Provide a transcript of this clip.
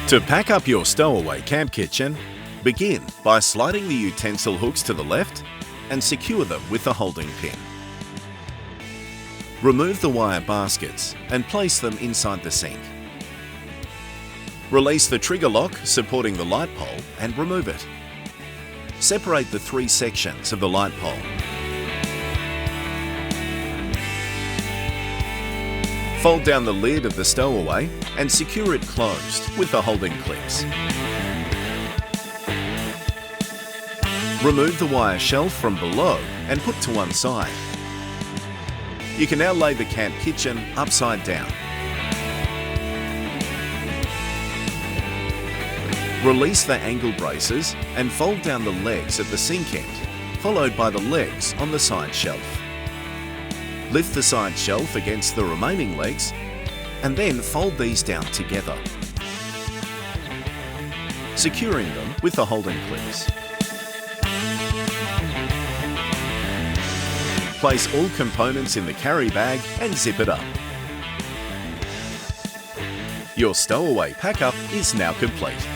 To pack up your Stowaway Camp Kitchen, begin by sliding the utensil hooks to the left and secure them with a holding pin. Remove the wire baskets and place them inside the sink. Release the trigger lock supporting the light pole and remove it. Separate the three sections of the light pole. Fold down the lid of the stowaway and secure it closed with the holding clips. Remove the wire shelf from below and put to one side. You can now lay the camp kitchen upside down. Release the angle braces and fold down the legs at the sink end, followed by the legs on the side shelf. Lift the side shelf against the remaining legs and then fold these down together, securing them with the holding clips. Place all components in the carry bag and zip it up. Your stowaway pack-up is now complete.